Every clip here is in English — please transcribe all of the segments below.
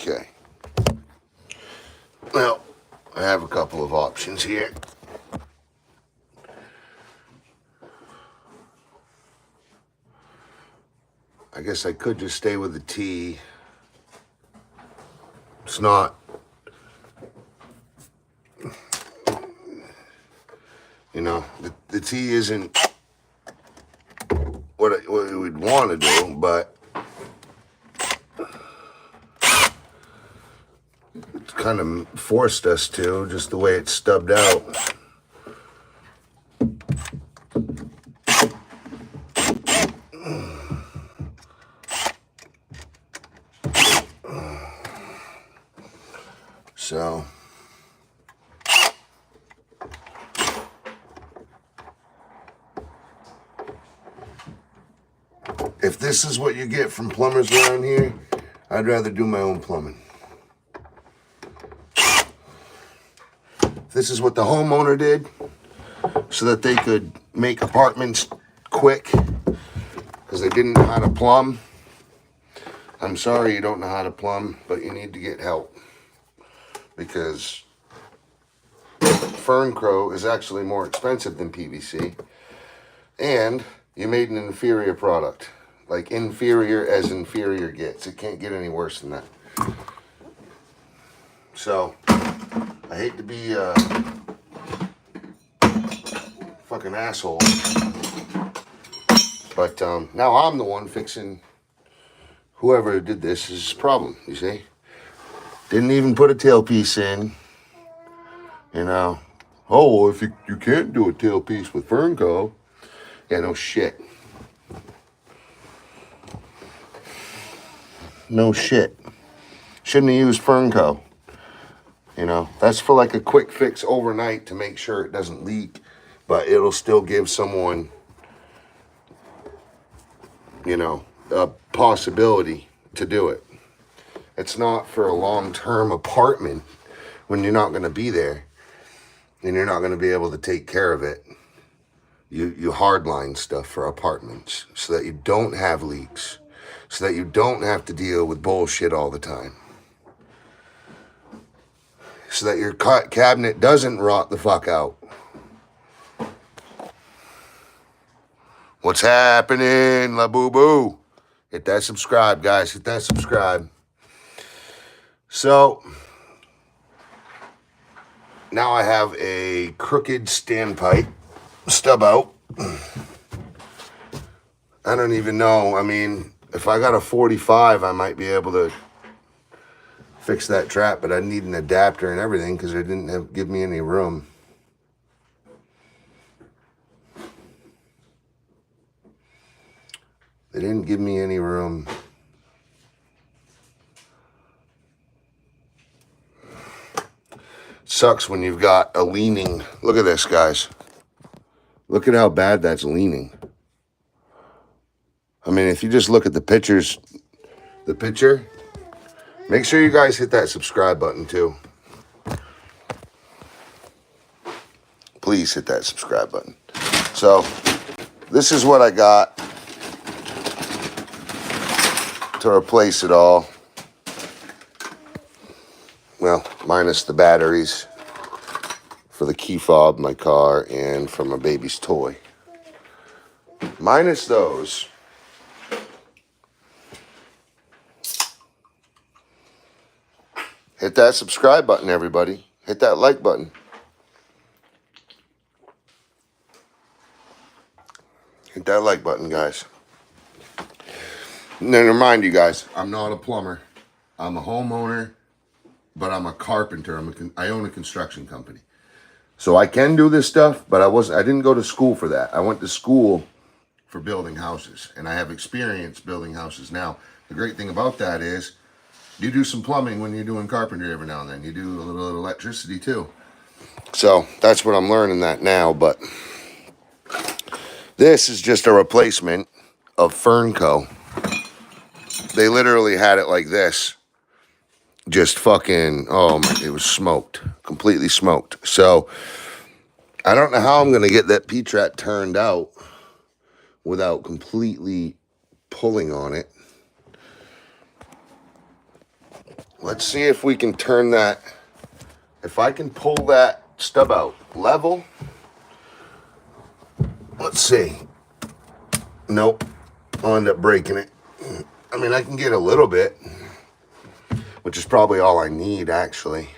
Okay. Well, I have a couple of options here. I guess I could just stay with the T. It's not, you know, the T isn't what we'd want to do, but it's kind of forced us to, just the way it's stubbed out. So, if this is what you get from plumbers around here, I'd rather do my own plumbing. This is what the homeowner did so that they could make apartments quick because they didn't know how to plumb. I'm sorry you don't know how to plumb, but you need to get help because Fernco is actually more expensive than PVC, and you made an inferior product. Like inferior as inferior gets. It can't get any worse than that. So, I hate to be a fucking asshole, but now I'm the one fixing whoever did this' problem, you see? Didn't even put a tailpiece in, you know. Oh, well, if you can't do a tailpiece with Fernco, yeah, no shit. No shit. Shouldn't have used Fernco. You know, that's for like a quick fix overnight to make sure it doesn't leak, but it'll still give someone, you know, a possibility to do it. It's not for a long-term apartment when you're not going to be there and you're not going to be able to take care of it. You hardline stuff for apartments so that you don't have leaks, so that you don't have to deal with bullshit all the time, so that your cabinet doesn't rot the fuck out. What's happening, La Boo Boo? Hit that subscribe, guys. Hit that subscribe. So, now I have a crooked standpipe stub out. I don't even know. I mean, if I got a 45, I might be able to fix that trap, but I need an adapter and everything because they didn't give me any room. They didn't give me any room. Sucks when you've got a leaning. Look at this, guys. Look at how bad that's leaning. I mean, if you just look at the pictures, the picture, make sure you guys hit that subscribe button too. Please hit that subscribe button. So, this is what I got to replace it all. Well, minus the batteries for the key fob in my car and for my baby's toy. Minus those. Hit that subscribe button, everybody. Hit that like button. Hit that like button, guys. And then remind you guys, I'm not a plumber. I'm a homeowner, but I'm a carpenter. I own a construction company. So I can do this stuff, but I didn't go to school for that. I went to school for building houses, and I have experience building houses now. The great thing about that is you do some plumbing when you're doing carpentry every now and then. You do a little electricity too. So that's what I'm learning that now, but this is just a replacement of Fernco. They literally had it like this. Just fucking, oh my, it was smoked. Completely smoked. So, I don't know how I'm going to get that P-trap turned out without completely pulling on it. let's see if we can turn that, if I can pull that stub out level. Let's see. Nope, I'll end up breaking it. I mean, I can get a little bit, which is probably all I need actually.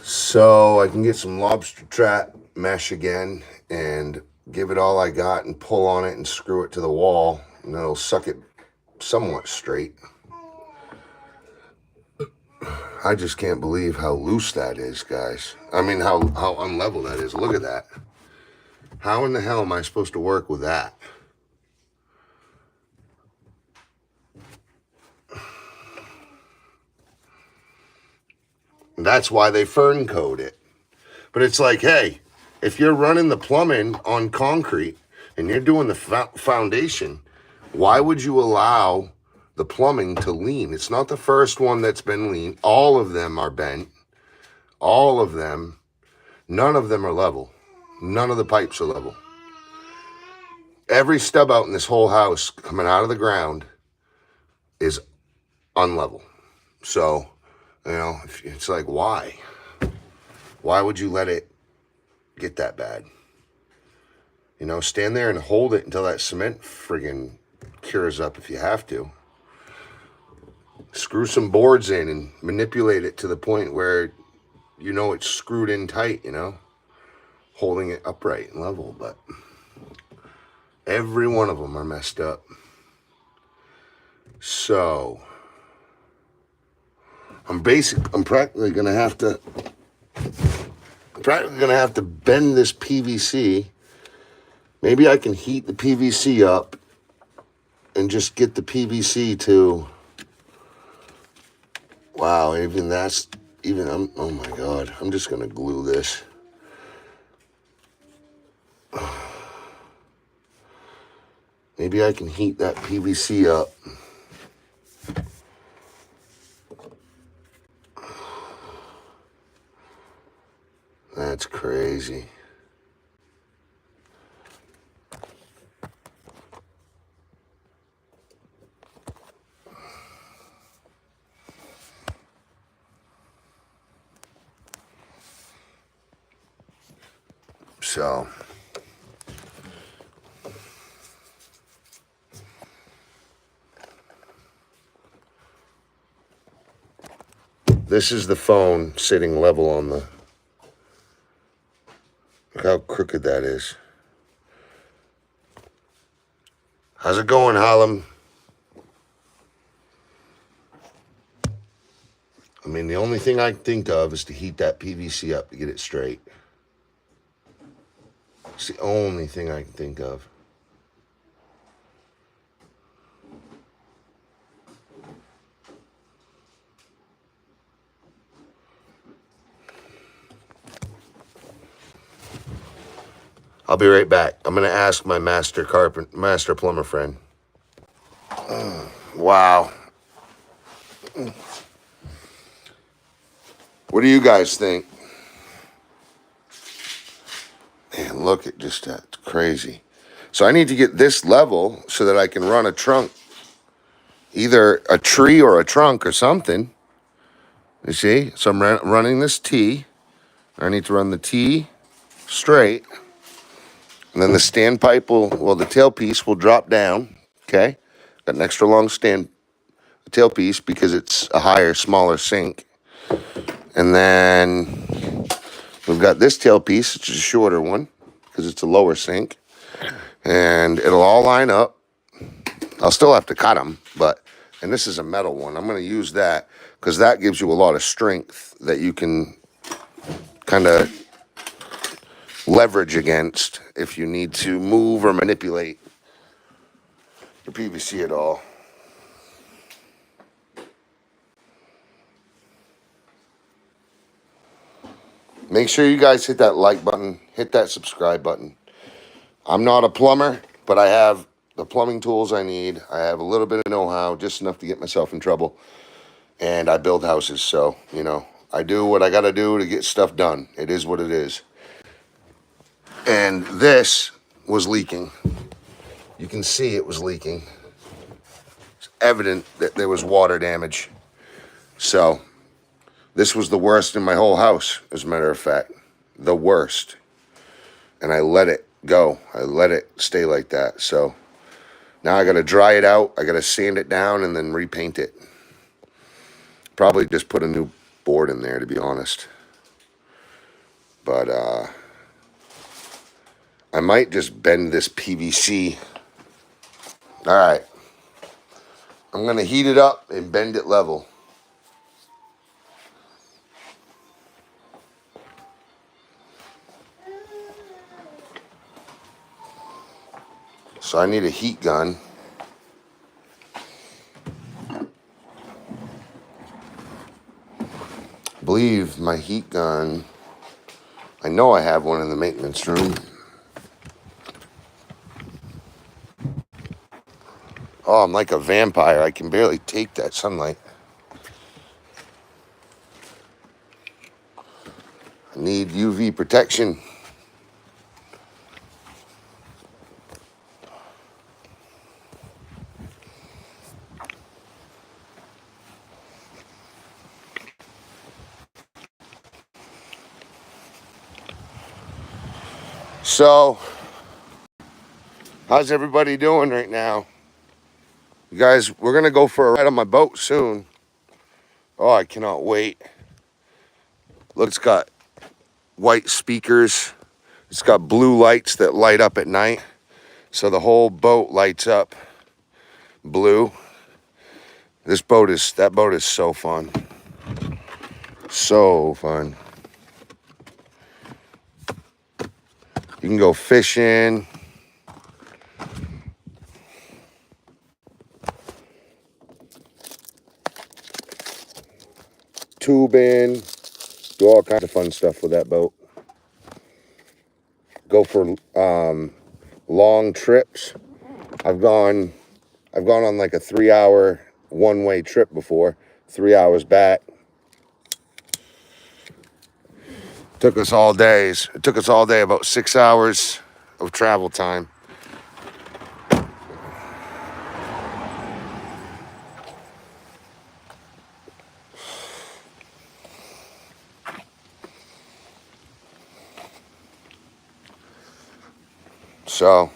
So I can get some lobster trap mesh again and give it all I got and pull on it and screw it to the wall, and then it'll suck it somewhat straight. I just can't believe how loose that is, guys. I mean, how unlevel that is. Look at that. How in the hell am I supposed to work with that? That's why they Ferncoed it. But it's like, hey, if you're running the plumbing on concrete and you're doing the foundation, why would you allow the plumbing to lean? It's not the first one that's been lean. All of them are bent. All of them. None of them are level. None of the pipes are level. Every stub out in this whole house coming out of the ground is unlevel. So, you know, it's like, why? Why would you let it get that bad? You know, stand there and hold it until that cement friggin' cures up if you have to. Screw some boards in and manipulate it to the point where you know it's screwed in tight, you know, holding it upright and level. But every one of them are messed up. So I'm practically gonna have to bend this PVC. Maybe I can heat the PVC up and just get the PVC to, wow, oh my God, I'm just gonna glue this. Maybe I can heat that PVC up. That's crazy. So this is the phone sitting level on the, look how crooked that is. How's it going, Harlem? I mean, the only thing I can think of is to heat that PVC up to get it straight. It's the only thing I can think of. I'll be right back. I'm gonna ask my master plumber friend. Wow. What do you guys think? Man, look at just that. It's crazy. So I need to get this level so that I can run a trunk. Either a tree or a trunk or something. You see? So I'm running this T. I need to run the T straight. And then the standpipe the tailpiece will drop down. Okay? Got an extra long tailpiece because it's a higher, smaller sink. And then we've got this tailpiece, which is a shorter one because it's a lower sink. And it'll all line up. I'll still have to cut them, and this is a metal one. I'm going to use that because that gives you a lot of strength that you can kind of leverage against if you need to move or manipulate your PVC at all. Make sure you guys hit that like button, hit that subscribe button. I'm not a plumber, but I have the plumbing tools I need. I have a little bit of know-how, just enough to get myself in trouble. And I build houses, so, you know, I do what I got to do to get stuff done. It is what it is. And this was leaking. You can see it was leaking. It's evident that there was water damage. So this was the worst in my whole house, as a matter of fact. The worst. And I let it go. I let it stay like that. So now I got to dry it out. I got to sand it down and then repaint it. Probably just put a new board in there, to be honest. But I might just bend this PVC. All right. I'm going to heat it up and bend it level. So I need a heat gun. I believe my heat gun, I know I have one in the maintenance room. Oh, I'm like a vampire. I can barely take that sunlight. I need UV protection. So, how's everybody doing right now? You guys, we're going to go for a ride on my boat soon. Oh, I cannot wait. Look, it's got white speakers. It's got blue lights that light up at night. So the whole boat lights up blue. That boat is so fun. So fun. You can go fishing. Tubing. Do all kinds of fun stuff with that boat. Go for long trips. I've gone on like a 3-hour one-way trip before. 3 hours back. Took us all days. It took us all day, about 6 hours of travel time. So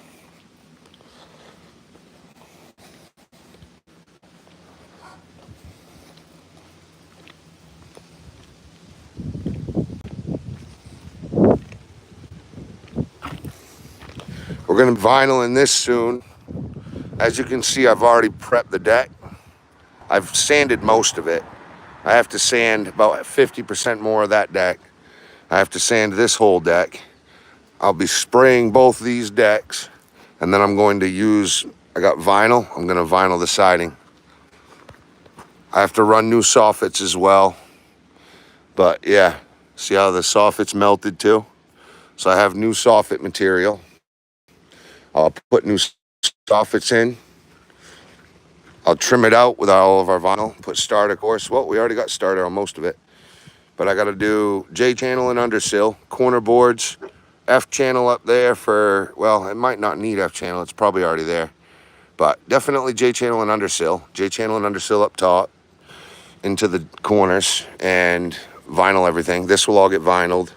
we're gonna be vinyling this soon. As you can see, I've already prepped the deck. I've sanded most of it. I have to sand about 50% more of that deck. I have to sand this whole deck. I'll be spraying both these decks, and then I'm going to use, I got vinyl. I'm gonna vinyl the siding. I have to run new soffits as well. But yeah, see how the soffit's melted too? So I have new soffit material. I'll put new soffits in. I'll trim it out with all of our vinyl. Put starter course. Well, we already got starter on most of it. But I got to do J-channel and undersill, corner boards, F-channel up there for, well, it might not need F-channel. It's probably already there. But definitely J-channel and undersill. J-channel and undersill up top into the corners and vinyl everything. This will all get vinyled.